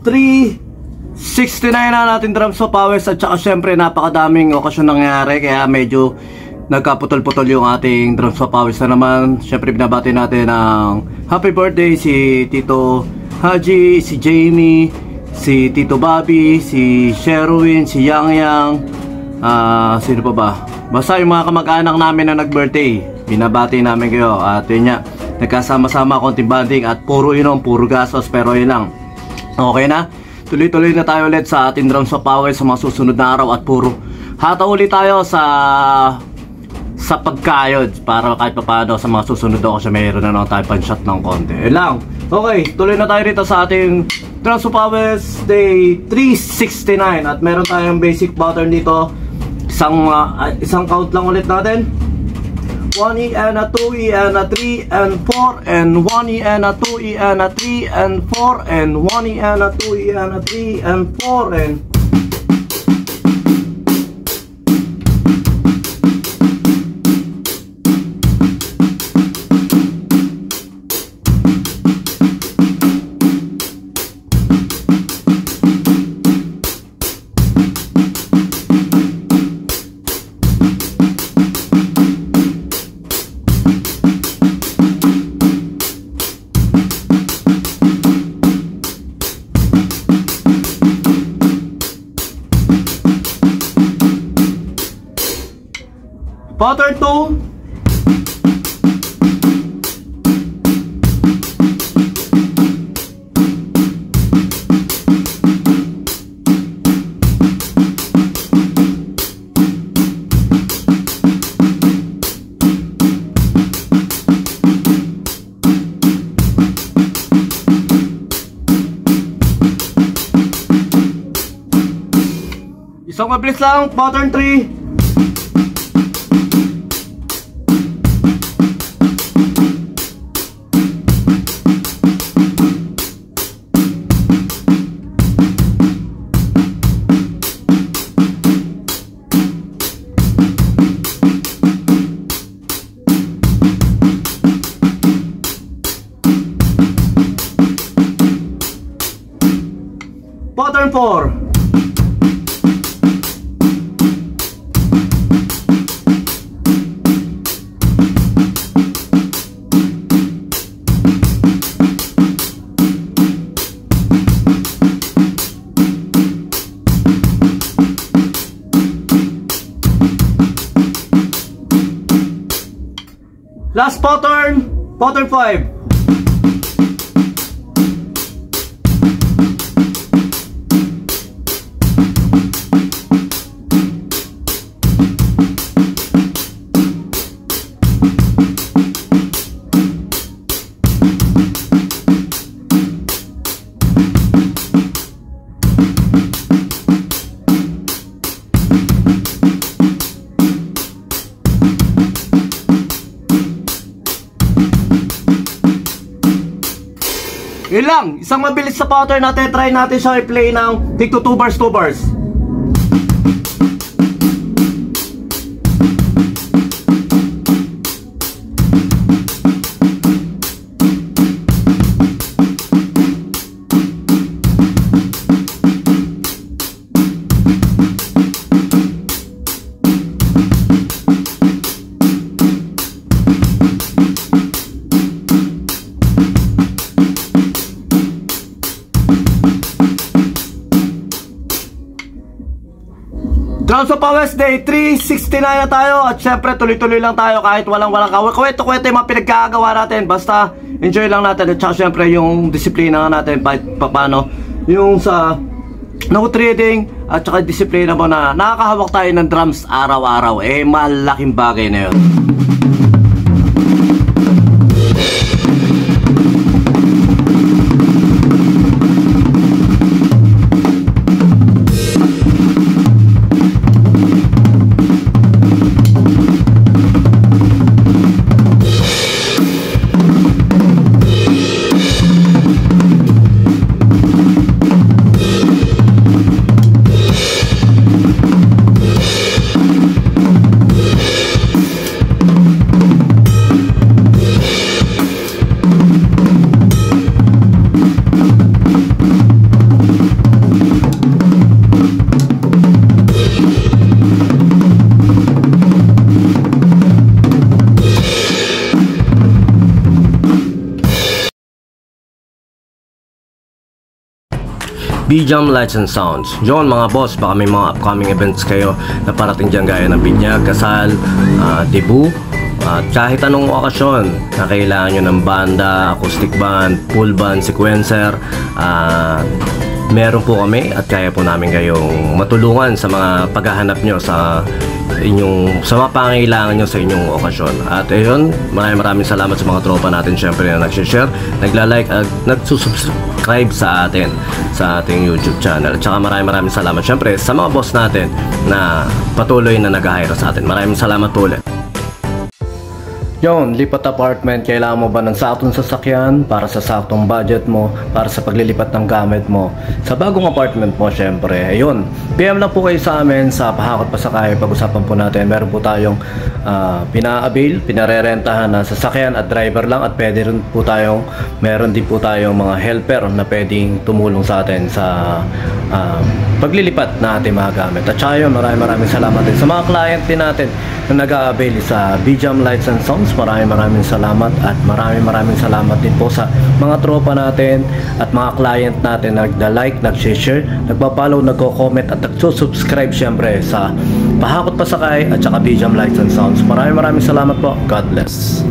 day 369 na natin drums of powers. At saka syempre napakadaming okasyon nangyari, kaya medyo nagkaputol-putol yung ating drums of powers na naman. Syempre binabati natin ng happy birthday si Tito Haji, si Jamie, si Tito Bobby, si Sherwin, si Yang Yang, sino pa ba? Basta yung mga kamag-anak namin na nag-birthday, binabati namin kayo. At yun nga, nagkasama-sama konting banding at puro inom, puro gastos, pero yun lang. Okay na? Tuloy-tuloy na tayo ulit sa ating drums of power sa mga susunod na araw at puro hataw ulit tayo sa pagkayod para kahit paano sa mga susunod ako siya mayroon na naman tayo pan-shot ng konti. Yun lang. Okay, tuloy na tayo dito sa ating drums of powers day 369 at meron tayong basic pattern dito. Isang count lang ulit natin. 1E and a 2E and a 3 and 4 and 1E and a 2E and a 3 and 4 and 1E and a 2E and a 3 and 4 and pattern 2. Isang mabilis lang, pattern 3. Pattern 4. Last pattern, pattern 5. Yun lang, isang mabilis sa pattern natin. Try natin siya i-play ng tig to 2 bars, 2 bars. Drums of Powers Day 369 na tayo. At syempre tuloy-tuloy lang tayo kahit walang kwento-kwento yung mga pinagkagawa natin. Basta enjoy lang natin. At saka syempre yung disiplina natin paano yung sa note reading at saka disiplina mo na nakakahawak tayo ng drums araw-araw. Eh malaking bagay na yun. Bijam Lights and Sounds. Yun mga boss, baka may mga upcoming events kayo na parating dyan gaya ng binyag, kasal, debut, at kahit anong okasyon na kailangan nyo ng banda, acoustic band, full band, sequencer, meron po kami at kaya po namin kayong matulungan sa mga paghahanap nyo sa mga pangailangan nyo sa inyong okasyon. At ayun, maraming salamat sa mga tropa natin syempre na nagsishare, nagla-like at nagsusubscribe sa atin sa ating YouTube channel. At saka maraming salamat syempre sa mga boss natin na patuloy na nag-hire sa atin. Maraming salamat po ulit. Yon, lipat apartment, kailangan mo ba ng saktong sasakyan para sa saktong budget mo, para sa paglilipat ng gamit mo sa bagong apartment mo syempre. Ayun, PM lang po kayo sa amin sa Pahakot Pasakay. Pag-usapan po natin, meron po tayong pina-avail, pinarerentahan na sasakyan at driver lang, at pwede rin po tayong, meron din po tayong mga helper na pwedeng tumulong sa atin sa paglilipat na ating mga gamit. At saka yun, maraming salamat din sa mga client din natin na nag-a-avail sa Bijam Lights and Sounds. Maraming salamat, at maraming salamat din po sa mga tropa natin at mga client natin na nagda-like, nag-share, nagpa-follow, nagko-comment at nagsusubscribe syempre sa Pahakot Pasakay at saka Bijam Lights and Sounds. Maraming salamat po. God bless.